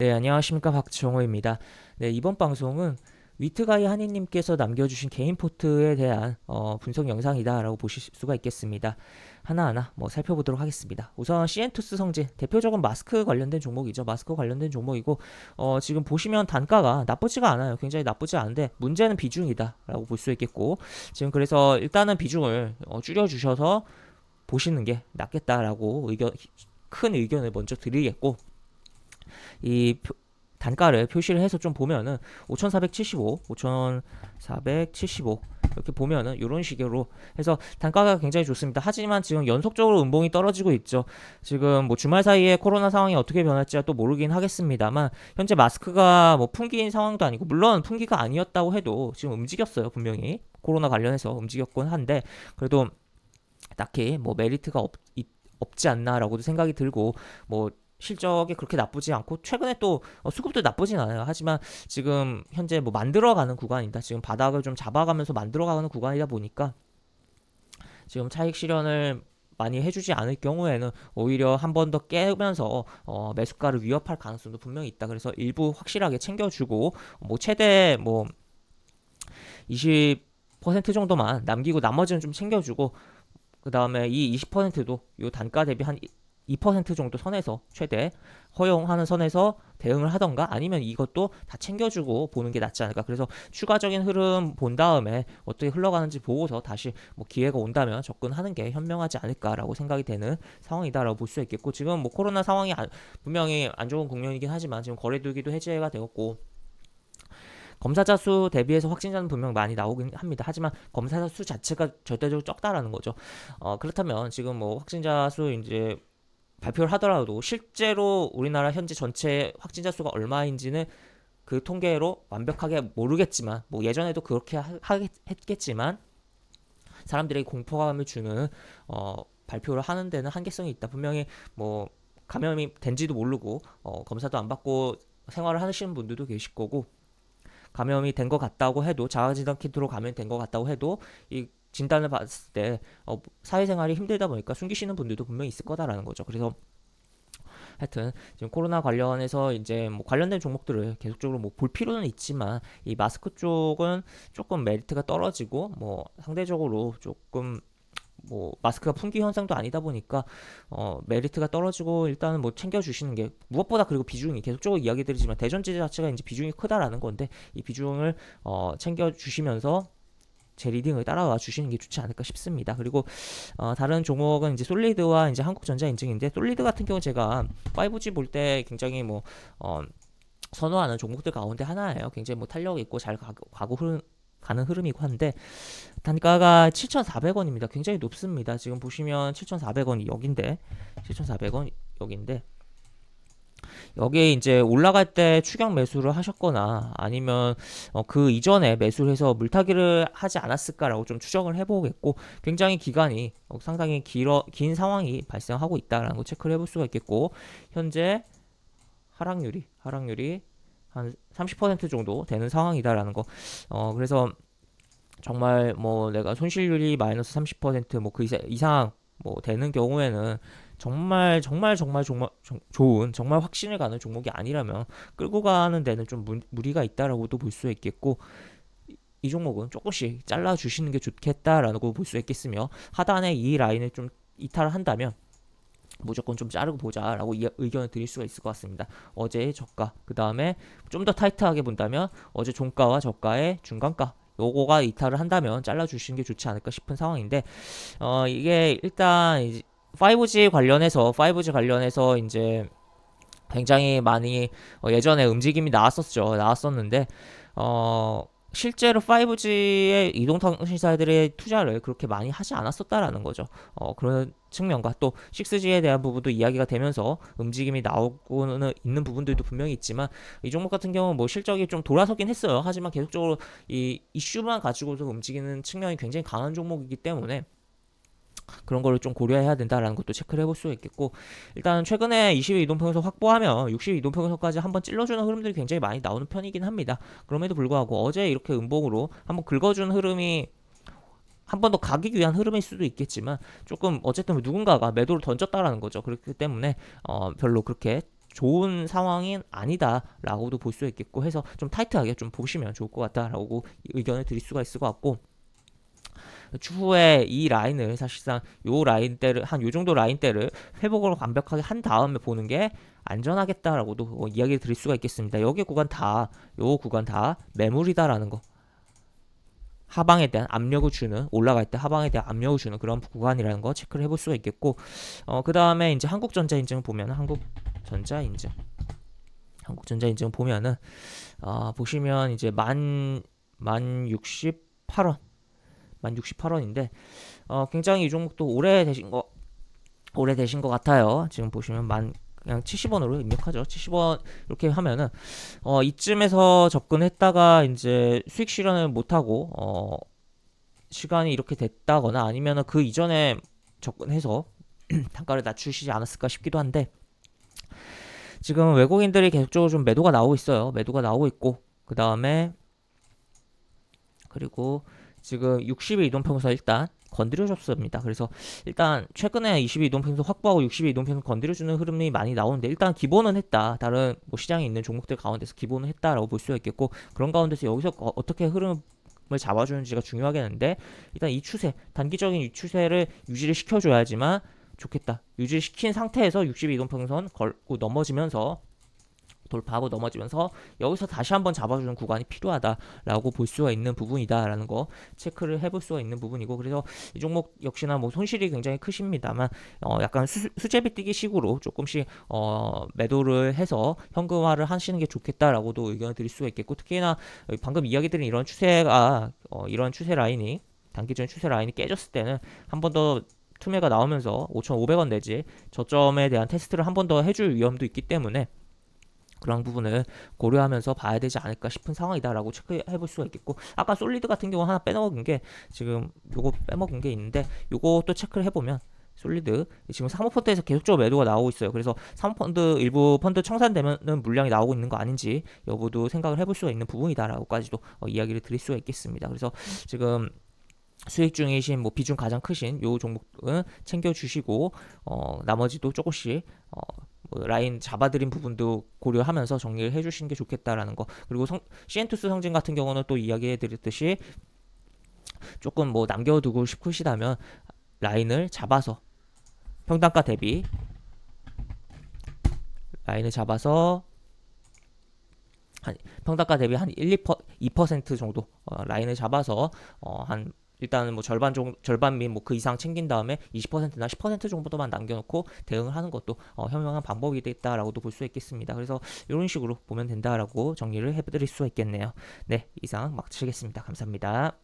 네, 안녕하십니까. 박정호입니다. 네, 이번 방송은 위트가이 한이님께서 남겨주신 개인 포트에 대한 분석 영상이다라고 보실 수가 있겠습니다. 하나하나 살펴보도록 하겠습니다. 우선 시엔투스 성진, 대표적인 마스크 관련된 종목이죠. 마스크 관련된 종목이고 지금 보시면 단가가 나쁘지가 않아요. 굉장히 나쁘지 않은데 문제는 비중이다라고 볼 수 있겠고, 지금 그래서 일단은 비중을 줄여주셔서 보시는 게 낫겠다라고 큰 의견을 먼저 드리겠고, 이 단가를 표시를 해서 좀 보면은 5475, 5475 이렇게 보면은 이런 식으로 해서 단가가 굉장히 좋습니다. 하지만 지금 연속적으로 음봉이 떨어지고 있죠. 지금 주말 사이에 코로나 상황이 어떻게 변할지 또 모르긴 하겠습니다만, 현재 마스크가 풍기인 상황도 아니고, 물론 풍기가 아니었다고 해도 지금 움직였어요. 분명히 코로나 관련해서 움직였곤 한데, 그래도 딱히 메리트가 없지 않나라고도 생각이 들고, 실적이 그렇게 나쁘지 않고, 최근에 또 수급도 나쁘진 않아요. 하지만 지금 현재 만들어가는 구간이다. 지금 바닥을 좀 잡아가면서 만들어가는 구간이다 보니까, 지금 차익 실현을 많이 해주지 않을 경우에는 오히려 한 번 더 깨면서 매수가를 위협할 가능성도 분명히 있다. 그래서 일부 확실하게 챙겨주고, 최대 20% 정도만 남기고 나머지는 좀 챙겨주고, 그 다음에 이 20%도 이 단가 대비 한 2% 정도 선에서, 최대 허용하는 선에서 대응을 하던가, 아니면 이것도 다 챙겨주고 보는 게 낫지 않을까. 그래서 추가적인 흐름 본 다음에 어떻게 흘러가는지 보고서 다시 기회가 온다면 접근하는 게 현명하지 않을까라고 생각이 되는 상황이다라고 볼 수 있겠고, 지금 코로나 상황이 분명히 안 좋은 국면이긴 하지만 지금 거래두기도 해제가 되었고, 검사자 수 대비해서 확진자는 분명 많이 나오긴 합니다. 하지만 검사자 수 자체가 절대적으로 적다라는 거죠. 그렇다면 지금 확진자 수 이제 발표를 하더라도 실제로 우리나라 현재 전체 확진자 수가 얼마인지는 그 통계로 완벽하게 모르겠지만, 예전에도 그렇게 했겠지만, 사람들에게 공포감을 주는 발표를 하는 데는 한계성이 있다. 분명히 감염이 된지도 모르고 검사도 안 받고 생활을 하시는 분들도 계실 거고, 감염이 된 것 같다고 해도, 자가진단 키트로 감염이 된 것 같다고 해도, 이 진단을 받았을 때 사회생활이 힘들다 보니까 숨기시는 분들도 분명히 있을 거다라는 거죠. 그래서 하여튼 지금 코로나 관련해서 이제 관련된 종목들을 계속적으로 볼 필요는 있지만, 이 마스크 쪽은 조금 메리트가 떨어지고, 상대적으로 조금 마스크가 품귀 현상도 아니다 보니까 메리트가 떨어지고, 일단은 챙겨주시는 게 무엇보다, 그리고 비중이 계속적으로 이야기 드리지만 대전제 자체가 이제 비중이 크다라는 건데, 이 비중을 챙겨주시면서 제 리딩을 따라와 주시는 게 좋지 않을까 싶습니다. 그리고 다른 종목은 이제 솔리드와 이제 한국전자 인증인데, 솔리드 같은 경우 제가 5G 볼 때 굉장히 선호하는 종목들 가운데 하나예요. 굉장히 탄력 있고 잘 가는 흐름이고 한데, 단가가 7,400원입니다. 굉장히 높습니다. 지금 보시면 7,400원이 여긴데, 7,400원 여긴데, 여기에 이제 올라갈 때 추격 매수를 하셨거나, 아니면 그 이전에 매수를 해서 물타기를 하지 않았을까라고 좀 추정을 해보겠고, 굉장히 기간이 상당히 긴 상황이 발생하고 있다라는 거 체크를 해볼 수가 있겠고, 현재 하락률이 한 30% 정도 되는 상황이다라는 거. 그래서 정말 내가 손실률이 마이너스 30%그 이상 되는 경우에는 정말 좋은, 정말 확신을 가는 종목이 아니라면 끌고 가는 데는 좀 무리가 있다라고도 볼 수 있겠고, 이 종목은 조금씩 잘라 주시는 게 좋겠다라고 볼 수 있겠으며, 하단에 이 라인을 좀 이탈을 한다면 무조건 좀 자르고 보자라고 의견을 드릴 수가 있을 것 같습니다. 어제의 저가, 그 다음에 좀 더 타이트하게 본다면 어제 종가와 저가의 중간가, 요거가 이탈을 한다면 잘라주시는 게 좋지 않을까 싶은 상황인데, 이게 일단 이제 5G 관련해서 이제 굉장히 많이 예전에 움직임이 나왔었는데, 실제로 5G의 이동통신사들의 투자를 그렇게 많이 하지 않았었다라는 거죠. 그런 측면과 또 6G에 대한 부분도 이야기가 되면서 움직임이 나오고는 있는 부분들도 분명히 있지만, 이 종목 같은 경우는 실적이 좀 돌아서긴 했어요. 하지만 계속적으로 이 이슈만 가지고도 움직이는 측면이 굉장히 강한 종목이기 때문에, 그런 거를 좀 고려해야 된다라는 것도 체크를 해볼 수 있겠고, 일단 최근에 20일 이동평균선 확보하면 60일 이동평균선까지 한번 찔러주는 흐름들이 굉장히 많이 나오는 편이긴 합니다. 그럼에도 불구하고 어제 이렇게 음봉으로 한번 긁어주는 흐름이 한 번 더 가기 위한 흐름일 수도 있겠지만, 조금 어쨌든 누군가가 매도를 던졌다라는 거죠. 그렇기 때문에 별로 그렇게 좋은 상황은 아니다라고도 볼 수 있겠고 해서 좀 타이트하게 좀 보시면 좋을 것 같다라고 의견을 드릴 수가 있을 것 같고, 추후에 이 라인을 사실상 요 라인대를 한 요 정도 라인대를 회복을 완벽하게 한 다음에 보는 게 안전하겠다라고도 이야기를 드릴 수가 있겠습니다. 여기 구간 다, 요 구간 다 매물이다라는 거, 하방에 대한 압력을 주는, 올라갈 때 하방에 대한 압력을 주는 그런 구간이라는 거 체크를 해볼 수가 있겠고, 그 다음에 이제 한국전자인증 보면 한국전자인증 보면은 보시면 이제 만 68원, 만 68원인데 굉장히 이 종목도 오래되신 것 같아요. 지금 보시면 그냥 70원으로 입력하죠. 70원 이렇게 하면은 이쯤에서 접근했다가 이제 수익 실현을 못하고 시간이 이렇게 됐다거나 아니면은 그 이전에 접근해서 단가를 낮추시지 않았을까 싶기도 한데, 지금 외국인들이 계속적으로 좀 매도가 나오고 있어요. 매도가 나오고 있고, 그 다음에 그리고 지금 60일 이동평선 일단 건드려줬습니다. 그래서 일단 최근에 20일 이동평선 확보하고 60일 이동평선 건드려주는 흐름이 많이 나오는데, 일단 기본은 했다. 다른 뭐 시장에 있는 종목들 가운데서 기본은 했다라고 볼 수가 있겠고, 그런 가운데서 여기서 어떻게 흐름을 잡아주는지가 중요하겠는데, 일단 이 추세, 단기적인 이 추세를 유지를 시켜줘야지만 좋겠다. 유지시킨 상태에서 60일 이동평선 걸고 넘어지면서, 돌파하고 넘어지면서 여기서 다시 한번 잡아주는 구간이 필요하다라고 볼 수가 있는 부분이다라는 거 체크를 해볼 수가 있는 부분이고, 그래서 이 종목 역시나 뭐 손실이 굉장히 크십니다만 약간 수제비 뛰기 식으로 조금씩 매도를 해서 현금화를 하시는 게 좋겠다라고도 의견을 드릴 수가 있겠고, 특히나 방금 이야기 드린 이런 추세가 이런 추세 라인이, 단기적인 추세 라인이 깨졌을 때는 한 번 더 투매가 나오면서 5,500원 내지 저점에 대한 테스트를 한 번 더 해줄 위험도 있기 때문에 그런 부분을 고려하면서 봐야 되지 않을까 싶은 상황이다라고 체크해 볼 수가 있겠고, 아까 솔리드 같은 경우 하나 빼먹은 게, 지금 요거 빼먹은 게 있는데 요것도 체크를 해보면 솔리드 지금 사모펀드에서 계속적으로 매도가 나오고 있어요. 그래서 사모펀드 일부 펀드 청산되면은 물량이 나오고 있는 거 아닌지 여부도 생각을 해볼 수가 있는 부분이다라고까지도 이야기를 드릴 수가 있겠습니다. 그래서 지금 수익 중이신 뭐 비중 가장 크신 요 종목은 챙겨주시고, 나머지도 조금씩 뭐 라인 잡아드린 부분도 고려하면서 정리를 해주시는 게 좋겠다라는 거. 그리고 CN투스 성진 같은 경우는 또 이야기해드렸듯이 조금 뭐 남겨두고 싶으시다면 라인을 잡아서 평단가 대비 라인을 잡아서 평단가 대비 한 2% 정도 라인을 잡아서 한 일단은 뭐 절반 및 뭐 그 이상 챙긴 다음에 20%나 10% 정도만 남겨놓고 대응을 하는 것도 현명한 방법이 됐다라고도 볼 수 있겠습니다. 그래서 이런 식으로 보면 된다라고 정리를 해드릴 수가 있겠네요. 네, 이상 마치겠습니다. 감사합니다.